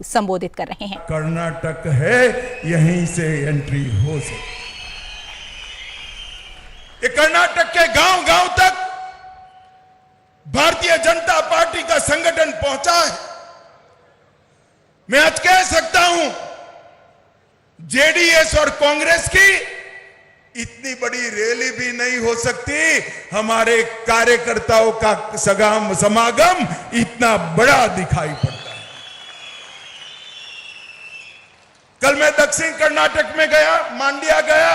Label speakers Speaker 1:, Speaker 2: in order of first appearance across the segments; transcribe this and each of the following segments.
Speaker 1: संबोधित कर रहे हैं।
Speaker 2: कर्नाटक है, यहीं से एंट्री हो सकती। ये कर्नाटक के गांव गांव तक भारतीय जनता पार्टी का संगठन पहुंचा है। मैं आज कह सकता हूं, जेडीएस और कांग्रेस की इतनी बड़ी रैली भी नहीं हो सकती, हमारे कार्यकर्ताओं का समागम इतना बड़ा दिखाई पड़ता है। कल मैं दक्षिण कर्नाटक में गया, मांड्या गया।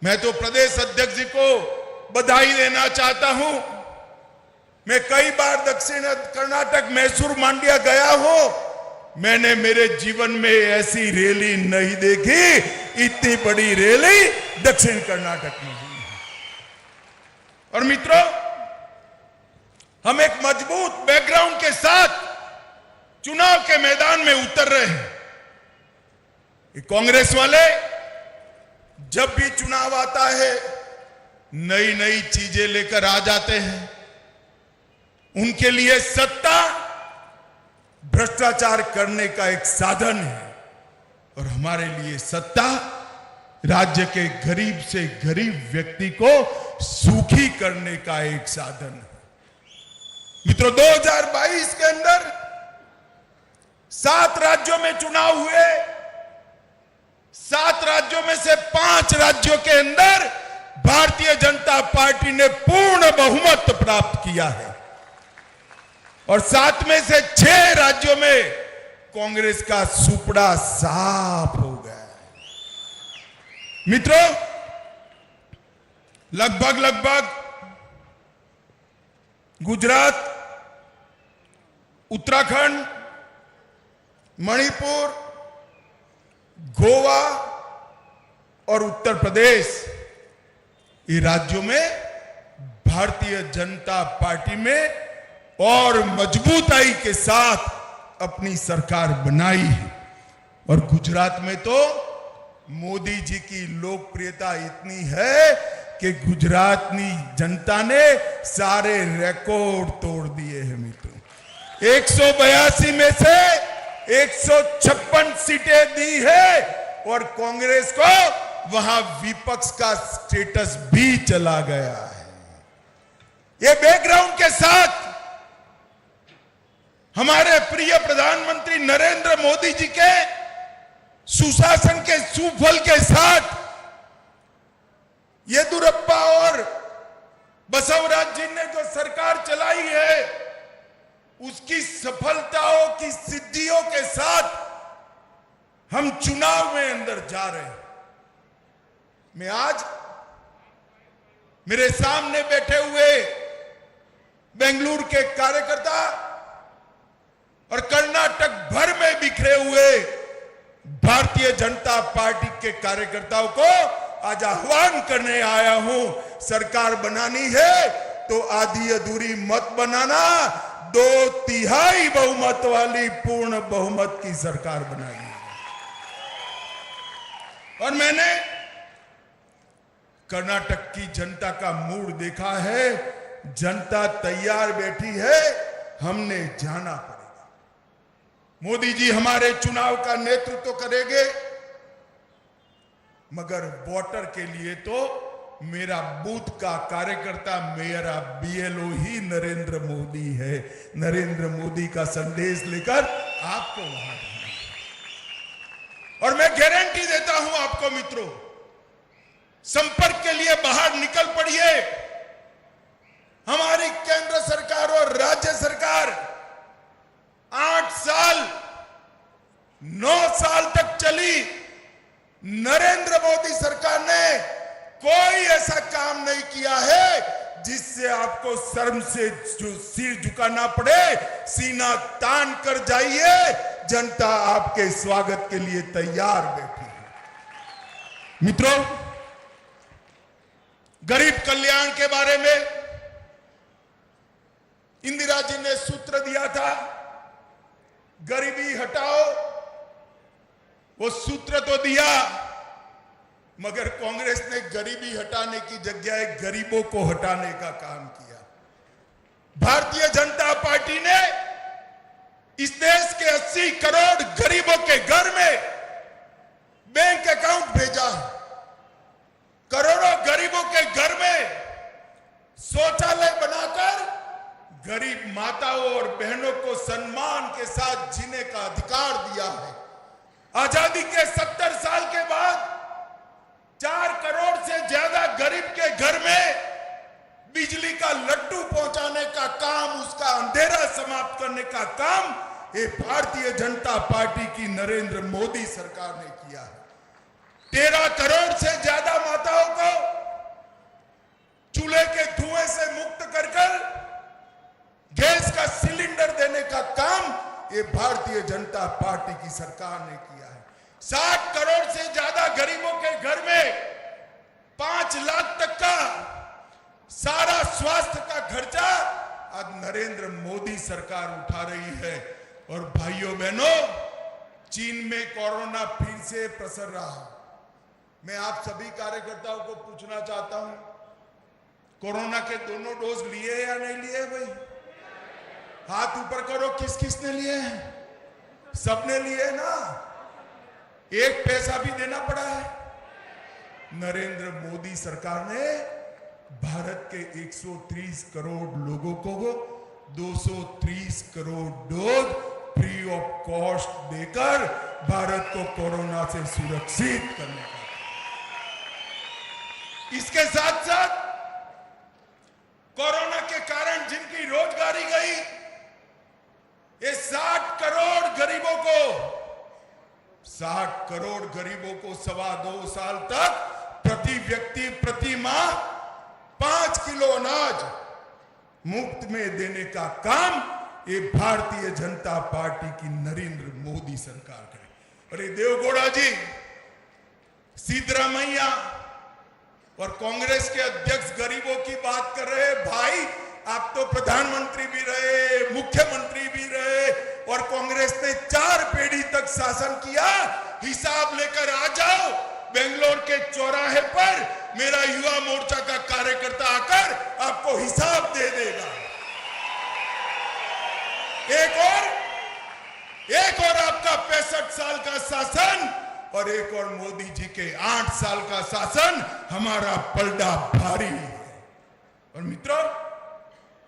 Speaker 2: मैं तो प्रदेश अध्यक्ष जी को बधाई देना चाहता हूं। मैं कई बार दक्षिण कर्नाटक, मैसूर, मांड्या गया हूं। मैंने मेरे जीवन में ऐसी रैली नहीं देखी, इतनी बड़ी रैली दक्षिण कर्नाटक में हुई है। और मित्रों, हम एक मजबूत बैकग्राउंड के साथ चुनाव के मैदान में उतर रहे हैं। कांग्रेस वाले जब भी चुनाव आता है नई नई चीजें लेकर आ जाते हैं। उनके लिए सत्ता भ्रष्टाचार करने का एक साधन है, और हमारे लिए सत्ता राज्य के गरीब से गरीब व्यक्ति को सुखी करने का एक साधन है। मित्रों, 2022 के अंदर 7 राज्यों में चुनाव हुए। 7 राज्यों में से 5 राज्यों के अंदर भारतीय जनता पार्टी ने पूर्ण बहुमत प्राप्त किया है, और 7 में से 6 राज्यों में कांग्रेस का सुपड़ा साफ हो गया है। मित्रों, लगभग गुजरात, उत्तराखंड, मणिपुर, गोवा और उत्तर प्रदेश, ये राज्यों में भारतीय जनता पार्टी में और मजबूताई के साथ अपनी सरकार बनाई है। और गुजरात में तो मोदी जी की लोकप्रियता इतनी है कि गुजराती जनता ने सारे रिकॉर्ड तोड़ दिए हैं। मित्रों, 182 में से 156 सीटें दी है, और कांग्रेस को वहां विपक्ष का स्टेटस भी चला गया है। ये बैकग्राउंड के साथ हमारे प्रिय प्रधानमंत्री नरेंद्र मोदी जी के सुशासन के सुफल के साथ येदियुरप्पा और बसवराज जी ने जो सरकार चलाई है, उसकी सफलताओं की सिद्धियों के साथ हम चुनाव में अंदर जा रहे हैं। मैं आज मेरे सामने बैठे हुए बेंगलुरु के कार्यकर्ता और कर्नाटक भर में बिखरे हुए भारतीय जनता पार्टी के कार्यकर्ताओं को आज आह्वान करने आया हूं। सरकार बनानी है तो आधी अधूरी मत बनाना, 2/3 बहुमत वाली पूर्ण बहुमत की सरकार बनानी है। और मैंने कर्नाटक की जनता का मूड देखा है। जनता तैयार बैठी है, हमने जाना पड़ेगा। मोदी जी हमारे चुनाव का नेतृत्व करेंगे, मगर वोटर के लिए तो मेरा बूथ का कार्यकर्ता, मेरा बीएलओ ही नरेंद्र मोदी है। नरेंद्र मोदी का संदेश लेकर आपको वहां जाना है। और मैं गारंटी देता हूं आपको मित्रों, संपर्क के लिए बाहर निकल पड़िए। हमारी केंद्र सरकार और राज्य सरकार 8 साल 9 साल तक चली। नरेंद्र मोदी सरकार ने कोई ऐसा काम नहीं किया है जिससे आपको शर्म से सिर झुकाना पड़े। सीना तान कर जाइए, जनता आपके स्वागत के लिए तैयार बैठी है। मित्रों, गरीब कल्याण के बारे में इंदिरा जी ने सूत्र दिया था, गरीबी हटाओ। वो सूत्र तो दिया, मगर कांग्रेस ने गरीबी हटाने की जगह गरीबों को हटाने का काम किया। भारतीय जनता पार्टी ने इस देश के 80 करोड़ गरीबों के घर में बैंक अकाउंट भेजा है। करोड़ों गरीबों के घर में शौचालय बनाकर गरीब माताओं और बहनों को सम्मान के साथ जीने का अधिकार दिया है। आजादी के 70 साल के बाद 4 करोड़ से ज्यादा गरीब के घर में बिजली का लड्डू पहुंचाने का काम, उसका अंधेरा समाप्त करने का काम ये भारतीय जनता पार्टी की नरेंद्र मोदी सरकार ने किया है। 13 करोड़ से ज्यादा माताओं को चूल्हे के धुएं से मुक्त कर गैस का सिलेंडर देने का काम ये भारतीय जनता पार्टी की सरकार ने किया है। 60 करोड़ से ज्यादा गरीबों के घर में 5 लाख तक का सारा स्वास्थ्य का खर्चा आज नरेंद्र मोदी सरकार उठा रही है। और भाइयों बहनों, चीन में कोरोना फिर से प्रसर रहा है। मैं आप सभी कार्यकर्ताओं को पूछना चाहता हूं, कोरोना के दोनों डोज लिए या नहीं लिए? भाई हाथ ऊपर करो, किस किस ने लिए हैं? सबने लिए ना? एक पैसा भी देना पड़ा है? नरेंद्र मोदी सरकार ने भारत के 130 करोड़ लोगों को 230 crore dose free of cost देकर भारत को कोरोना से सुरक्षित करने का। इसके साथ साथ कोरोना के कारण जिनकी रोजगारी गई, ये 60 करोड़ गरीबों को 2.25 साल तक प्रति व्यक्ति प्रति माह 5 किलो अनाज मुफ्त में देने का काम ये भारतीय जनता पार्टी की नरेंद्र मोदी सरकार करे। अरे देवगौड़ा जी, सिद्धरामैया और कांग्रेस के अध्यक्ष गरीबों की बात कर रहे हैं। भाई, आप तो प्रधानमंत्री भी रहे, मुख्यमंत्री भी रहे और कांग्रेस ने 4 पीढ़ी तक शासन किया। हिसाब लेकर आ जाओ। बेंगलोर के चौराहे पर मेरा युवा मोर्चा का कार्यकर्ता आकर आपको हिसाब दे देगा। एक और आपका 65 साल का शासन और एक और मोदी जी के 8 साल का शासन, हमारा पलड़ा भारी है। और मित्रों,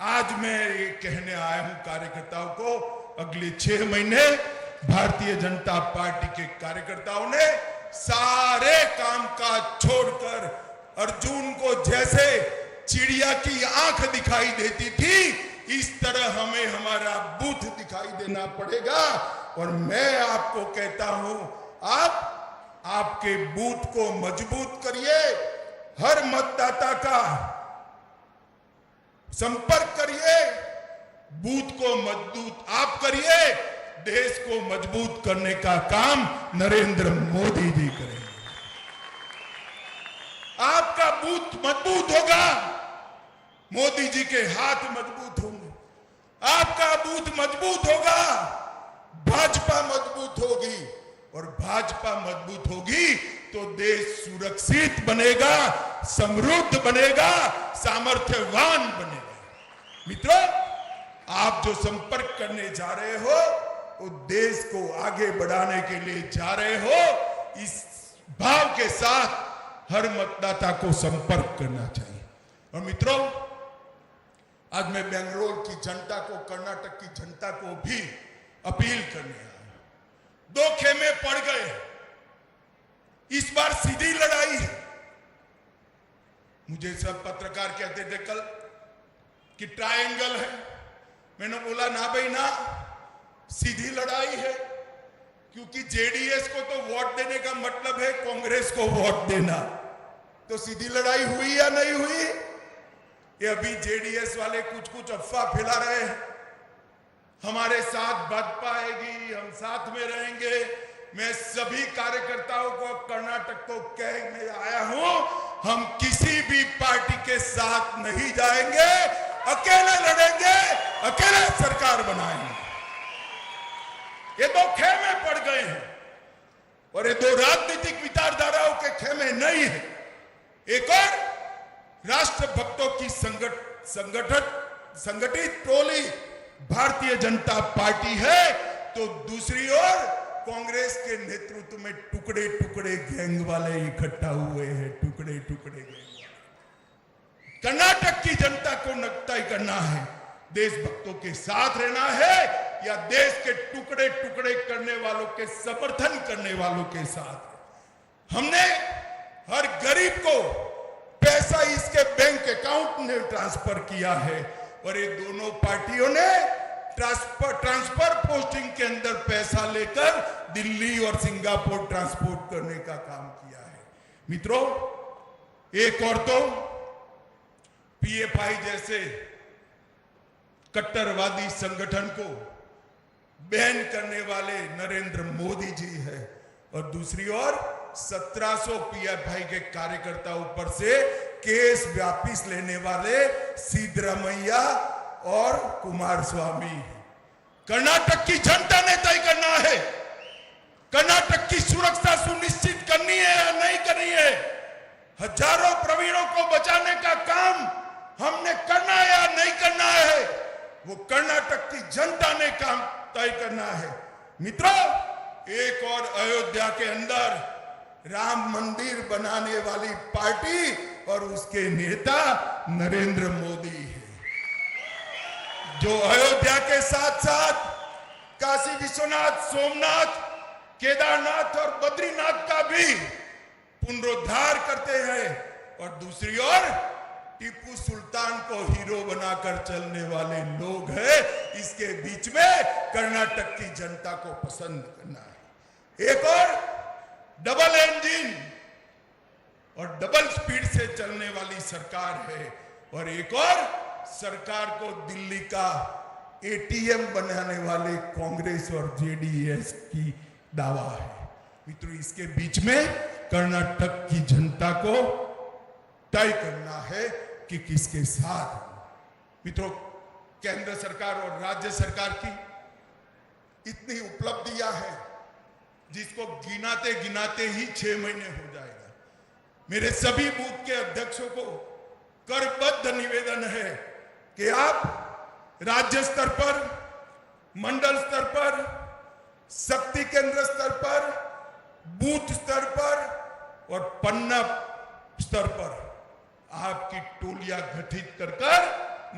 Speaker 2: आज मैं ये कहने आया हूं कार्यकर्ताओं को, अगले 6 महीने भारतीय जनता पार्टी के कार्यकर्ताओं ने सारे काम काज छोड़कर, अर्जुन को जैसे चिड़िया की आंख दिखाई देती थी, इस तरह हमें हमारा बूथ दिखाई देना पड़ेगा। और मैं आपको कहता हूं, आप आपके बूथ को मजबूत करिए, हर मतदाता का संपर्क करिए, बूथ को मजबूत आप करिए, देश को मजबूत करने का काम नरेंद्र मोदी जी करेंगे। आपका बूथ मजबूत होगा, मोदी जी के हाथ मजबूत होंगे। आपका बूथ मजबूत होगा, भाजपा मजबूत होगी, और भाजपा मजबूत होगी तो देश सुरक्षित बनेगा, समृद्ध बनेगा, सामर्थ्यवान बनेगा। मित्रों, आप जो संपर्क करने जा रहे हो वो देश को आगे बढ़ाने के लिए जा रहे हो। इस भाव के साथ हर मतदाता को संपर्क करना चाहिए। और मित्रों, आज मैं बेंगलोर की जनता को, कर्नाटक की जनता को भी अपील करने आया। 2 खेमे पड़ गए, इस बार सीधी लड़ाई है। मुझे सब पत्रकार कहते थे कल कि ट्रायंगल है। मैंने बोला ना भाई ना, सीधी लड़ाई है, क्योंकि जेडीएस को तो वोट देने का मतलब है कांग्रेस को वोट देना। तो सीधी लड़ाई हुई या नहीं हुई? ये अभी जेडीएस वाले कुछ अफवाह फैला रहे हैं, हमारे साथ भाजपा आएगी, हम साथ में रहेंगे। मैं सभी कार्यकर्ताओं को कर्नाटक को कहने आया हूं, हम किसी भी पार्टी के साथ नहीं जाएंगे, अकेले लड़ेंगे, अकेले सरकार बनाएंगे। ये 2 खेमे पड़ गए हैं और ये 2 राजनीतिक विचारधाराओं के खेमे नहीं है। एक और राष्ट्र भक्तों की संगठित टोली भारतीय जनता पार्टी है, तो दूसरी ओर कांग्रेस के नेतृत्व में टुकड़े टुकड़े गैंग वाले इकट्ठा हुए हैं, टुकड़े टुकड़े गैंग वाले। कर्नाटक की जनता को तय करना है, देशभक्तों के साथ रहना है या देश के टुकड़े टुकड़े करने वालों के समर्थन करने वालों के साथ। हमने हर गरीब को पैसा इसके बैंक अकाउंट में ट्रांसफर किया है और ये दोनों पार्टियों ने ट्रांसफर पोस्टिंग के अंदर पैसा लेकर दिल्ली और सिंगापुर ट्रांसपोर्ट करने का काम किया है। मित्रों, एक और तो पीएफआई जैसे कट्टरवादी संगठन को बैन करने वाले नरेंद्र मोदी जी है और दूसरी ओर 1700 पीएफआई के कार्यकर्ता ऊपर से केस वापिस लेने वाले सिद्धरामैया और कुमारस्वामी। कर्नाटक की जनता ने तय करना है, कर्नाटक की सुरक्षा सुनिश्चित करनी है या नहीं करनी है। हजारों प्रवीणों को बचाने का काम हमने करना है या नहीं करना है, वो कर्नाटक की जनता ने काम तय करना है। मित्रों, एक और अयोध्या के अंदर राम मंदिर बनाने वाली पार्टी और उसके नेता नरेंद्र मोदी है, जो अयोध्या के साथ साथ काशी विश्वनाथ, सोमनाथ, केदारनाथ और बद्रीनाथ का भी पुनरुद्धार करते हैं और दूसरी ओर टीपू सुल्तान को हीरो बनाकर चलने वाले लोग हैं। इसके बीच में कर्नाटक की जनता को पसंद करना है। एक और डबल इंजन और डबल स्पीड से चलने वाली सरकार है और एक और सरकार को दिल्ली का एटीएम बनाने वाले कांग्रेस और जेडीएस की दावा है। मित्रों, इसके बीच में कर्नाटक की जनता को तय करना है कि किसके साथ। मित्रों, केंद्र सरकार और राज्य सरकार की इतनी उपलब्धियां हैं जिसको गिनाते गिनाते ही 6 महीने हो जाएगा। मेरे सभी बूथ के अध्यक्षों को करबद्ध निवेदन है कि आप राज्य स्तर पर, मंडल स्तर पर, शक्ति केंद्र स्तर पर, बूथ स्तर पर और पन्ना स्तर पर आपकी टोलियां गठित कर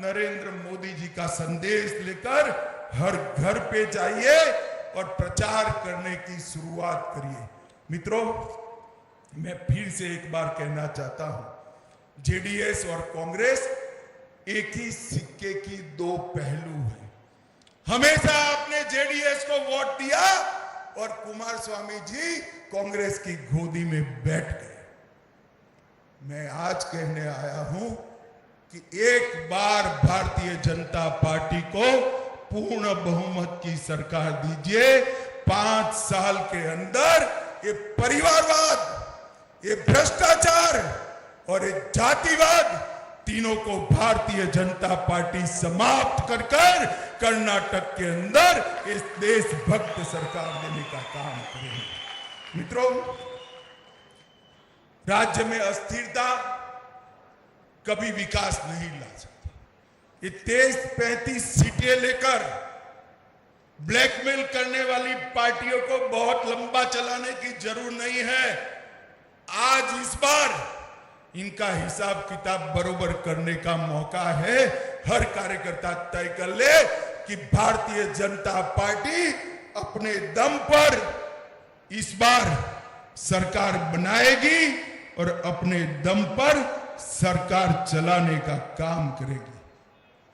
Speaker 2: नरेंद्र मोदी जी का संदेश लेकर हर घर पे जाइए और प्रचार करने की शुरुआत करिए। मित्रों, मैं फिर से एक बार कहना चाहता हूं, जेडीएस और कांग्रेस एक ही सिक्के की 2 पहलू हैं। हमेशा आपने जेडीएस को वोट दिया और कुमारस्वामी जी कांग्रेस की गोदी में बैठ गए। मैं आज कहने आया हूं कि एक बार भारतीय जनता पार्टी को पूर्ण बहुमत की सरकार दीजिए। 5 साल के अंदर ये परिवारवाद, ये भ्रष्टाचार और ये जातिवाद तीनों को भारतीय जनता पार्टी समाप्त कर कर्नाटक के अंदर इस देशभक्त सरकार देने का काम करेंगे। मित्रों, राज्य में अस्थिरता कभी विकास नहीं ला सकती। ये 33 सीटें लेकर ब्लैकमेल करने वाली पार्टियों को बहुत लंबा चलाने की जरूरत नहीं है। आज इस बार इनका हिसाब किताब बरोबर करने का मौका है। हर कार्यकर्ता तय कर ले कि भारतीय जनता पार्टी अपने दम पर इस बार सरकार बनाएगी और अपने दम पर सरकार चलाने का काम करेगी।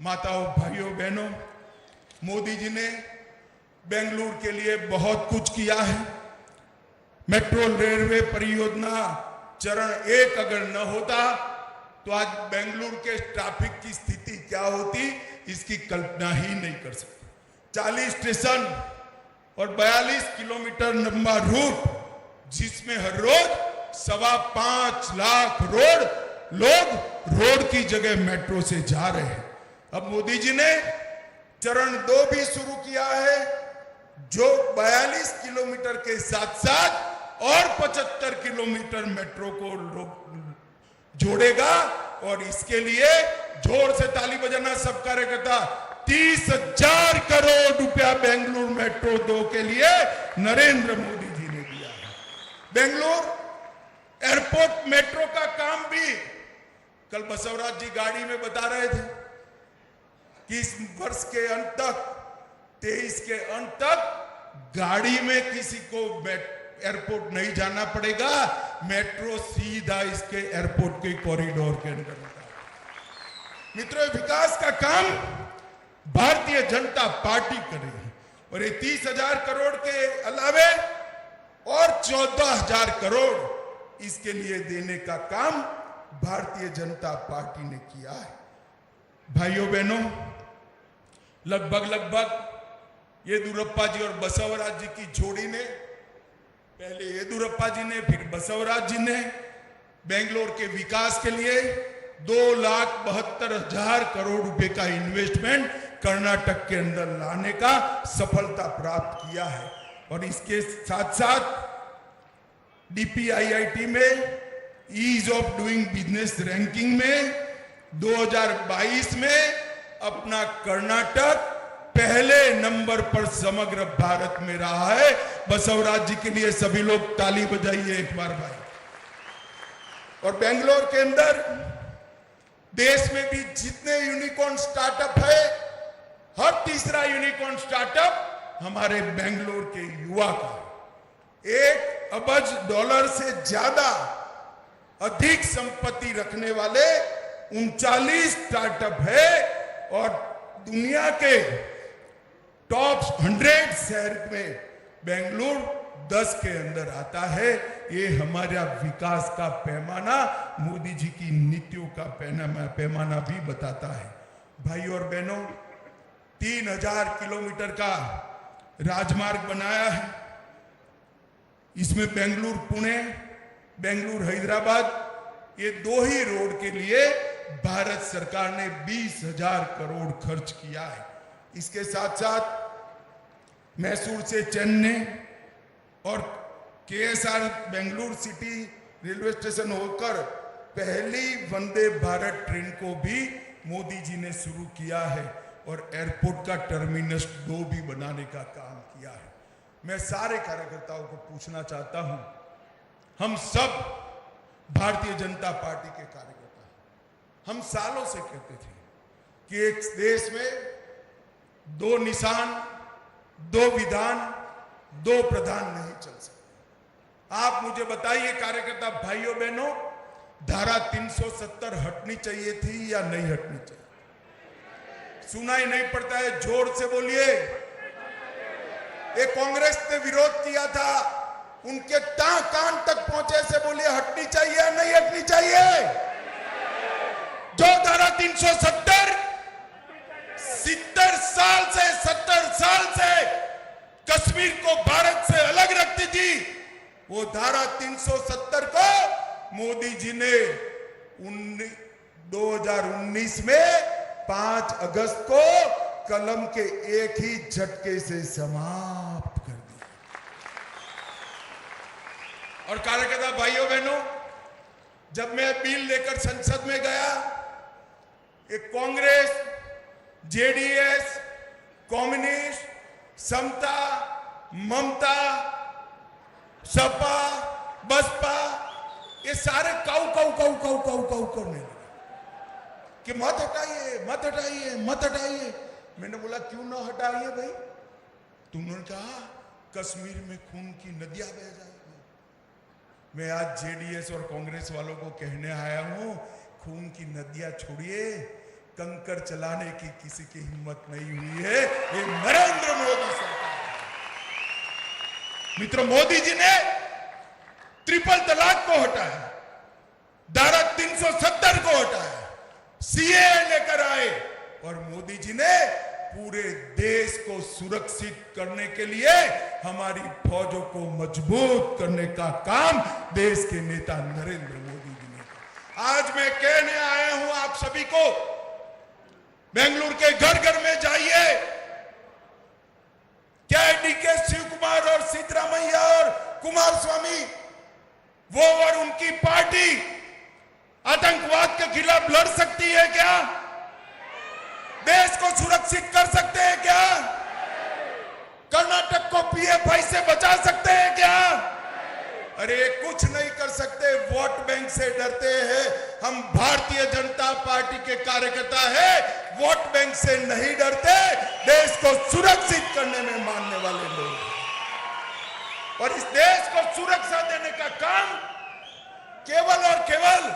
Speaker 2: माताओं, भाइयों, बहनों, मोदी जी ने बेंगलुरु के लिए बहुत कुछ किया है। मेट्रो रेलवे परियोजना चरण 1 अगर न होता तो आज बेंगलुरु के ट्रैफिक की स्थिति क्या होती, इसकी कल्पना ही नहीं कर सकते। 40 स्टेशन और 42 किलोमीटर लंबा रूट, जिसमें हर रोज 5.25 लाख लोग रोड की जगह मेट्रो से जा रहे हैं। अब मोदी जी ने चरण 2 भी शुरू किया है, जो 42 किलोमीटर के साथ साथ और 75 किलोमीटर मेट्रो को जोड़ेगा। और इसके लिए जोर से ताली बजाना सब कार्यकर्ता। 30,000 करोड़ रुपया बेंगलुरु मेट्रो 2 के लिए नरेंद्र मोदी जी ने दिया है। बेंगलुरु एयरपोर्ट मेट्रो का काम भी कल बसवराज जी गाड़ी में बता रहे थे कि इस वर्ष के अंत तक 23 के अंत तक गाड़ी में किसी को एयरपोर्ट नहीं जाना पड़ेगा, मेट्रो सीधा इसके एयरपोर्ट के कॉरिडोर के अंदर होगा। मित्रों, विकास का काम भारतीय जनता पार्टी कर रही है और ये 30,000 करोड़ के अलावे और 14,000 करोड़ इसके लिए देने का काम भारतीय जनता पार्टी ने किया है। भाइयों बहनों, लगभग येदुरप्पा जी और बसवराज जी की जोड़ी ने, पहले येदुरप्पा जी ने फिर बसवराज जी ने बेंगलोर के विकास के लिए 2,72,000 करोड़ रुपए का इन्वेस्टमेंट कर्नाटक के अंदर लाने का सफलता प्राप्त किया है। और इसके साथ साथ DPIIT में ease of doing business ranking में 2022 में अपना कर्नाटक पहले नंबर पर समग्र भारत में रहा है। बसवराज जी के लिए सभी लोग ताली बजाइए एक बार भाई। और बेंगलोर के अंदर देश में भी जितने यूनिकॉर्न स्टार्टअप है, हर तीसरा यूनिकॉर्न स्टार्टअप हमारे बेंगलोर के युवा का। $1 अरब से ज्यादा अधिक संपत्ति रखने वाले 39 स्टार्टअप है और दुनिया के टॉप 100 शहर में बेंगलुरु 10 के अंदर आता है। ये हमारा विकास का पैमाना, मोदी जी की नीतियों का पैमाना भी बताता है। भाइयों और बहनों, 3,000 किलोमीटर का राजमार्ग बनाया है। इसमें बेंगलुरु पुणे, बेंगलुरु हैदराबाद, ये 2 ही रोड के लिए भारत सरकार ने 20,000 करोड़ खर्च किया है। इसके साथ साथ मैसूर से चेन्नई और KSR Bengaluru city railway station होकर पहली वंदे भारत ट्रेन को भी मोदी जी ने शुरू किया है और एयरपोर्ट का टर्मिनस 2 भी बनाने का काम किया है। मैं सारे कार्यकर्ताओं को पूछना चाहता हूं, हम सब भारतीय जनता पार्टी के कार्यकर्ता हैं। हम सालों से कहते थे कि एक देश में 2 निशान, 2 विधान, 2 प्रधान नहीं चल सकते। आप मुझे बताइए कार्यकर्ता भाइयों बहनों, धारा 370 हटनी चाहिए थी या नहीं हटनी चाहिए? सुनाई नहीं पड़ता है, जोर से बोलिए। एक कांग्रेस ने विरोध किया था, उनके कान तक पहुंचे से बोलिए हटनी चाहिए या नहीं हटनी चाहिए? जो धारा 370 70 साल से कश्मीर को भारत से अलग रखती थी, वो धारा 370 को मोदी जी ने 2019 में 5 अगस्त को कलम के एक ही झटके से समाप्त कर दिया। और कार्यकर्ता भाइयों बहनों, जब मैं बिल लेकर संसद में गया, एक कांग्रेस, JDS, कम्युनिस्ट, समता, ममता, सपा, बसपा, ये सारे काऊ करने लगे कि मत हटाइए, मत हटाइए, मत हटाइए। मैंने बोला क्यों ना हटाइए भाई? तुमने कहा कश्मीर में खून की नदियां बह जाएगी। मैं आज JDS और कांग्रेस वालों को कहने आया हूं, खून की नदियां छोड़िए, कंकर चलाने की किसी की हिम्मत नहीं हुई है। ये नरेंद्र मोदी सरकार। मित्रों, मोदी जी ने ट्रिपल तलाक को हटाया, धारा 370 को हटाया, CAA लेकर आए और मोदी जी ने पूरे देश को सुरक्षित करने के लिए हमारी फौजों को मजबूत करने का काम देश के नेता नरेंद्र मोदी जी ने किया। आज मैं कहने आया हूं आप सभी को, बेंगलुरु के घर घर में जाइए। क्या DK शिव कुमार और सिद्धरामैया और कुमार स्वामी, वो और उनकी पार्टी आतंकवाद के खिलाफ लड़ सकती है क्या? देश को सुरक्षित कर सकते हैं क्या? कर्नाटक को पीएफआई से बचा सकते हैं क्या? अरे कुछ नहीं कर सकते, वोट बैंक से डरते हैं। हम भारतीय जनता पार्टी के कार्यकर्ता हैं, वोट बैंक से नहीं डरते, देश को सुरक्षित करने में मानने वाले लोग हैं। और इस देश को सुरक्षा देने का काम केवल और केवल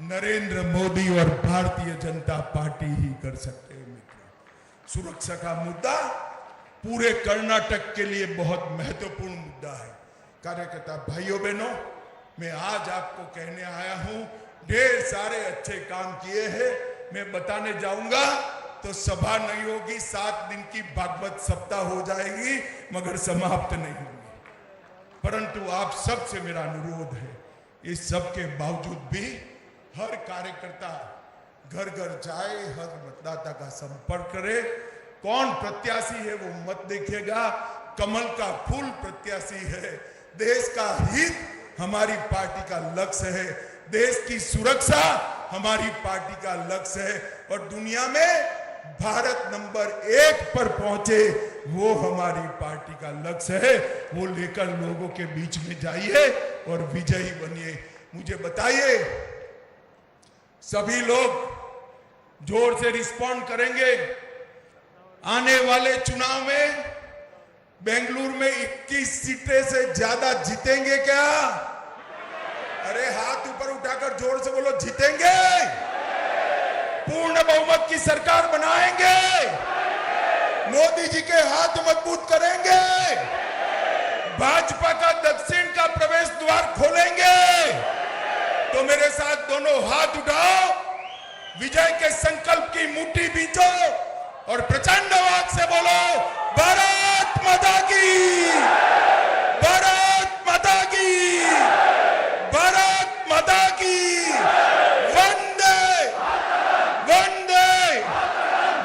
Speaker 2: नरेंद्र मोदी और भारतीय जनता पार्टी ही कर सकते हैं। मित्रों, सुरक्षा का मुद्दा पूरे कर्नाटक के लिए बहुत महत्वपूर्ण मुद्दा है। कार्यकर्ता भाइयों बहनों, मैं आज आपको कहने आया हूं, ढेर सारे अच्छे काम किए हैं। मैं बताने जाऊंगा तो सभा नहीं होगी, 7 दिन की भागवत सप्ताह हो जाएगी, मगर समाप्त नहीं होगी। परंतु आप सबसे मेरा अनुरोध है, इस सब के बावजूद भी हर कार्यकर्ता घर घर जाए, हर मतदाता का संपर्क करे। कौन प्रत्याशी है वो मत देखिएगा, कमल का फूल प्रत्याशी है। देश का हित हमारी पार्टी का लक्ष्य है, देश की सुरक्षा हमारी पार्टी का लक्ष्य है, और दुनिया में भारत नंबर 1 पर पहुंचे वो हमारी पार्टी का लक्ष्य है। वो लेकर लोगों के बीच में जाइए और विजयी बनिए। मुझे बताइए, सभी लोग जोर से रिस्पॉन्ड करेंगे? आने वाले चुनाव में बेंगलुरु में 21 सीटें से ज्यादा जीतेंगे क्या? अरे हाथ ऊपर उठाकर जोर से बोलो, जीतेंगे? पूर्ण बहुमत की सरकार बनाएंगे? मोदी जी के हाथ मजबूत करेंगे? भाजपा का दक्षिण का प्रवेश द्वार खोलेंगे? तो मेरे साथ दोनों हाथ उठाओ, विजय के संकल्प की मुट्ठी बींचो और प्रचंड आवाज से बोलो, भारत माता की, भारत माता की, भारत माता की, वंदे वंदे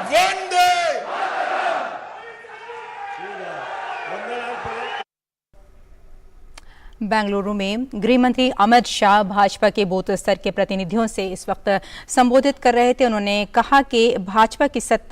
Speaker 2: वंदे।
Speaker 1: बेंगलुरु में गृह मंत्री अमित शाह भाजपा के बूथ स्तर के प्रतिनिधियों से इस वक्त संबोधित कर रहे थे। उन्होंने कहा कि भाजपा की सत्ता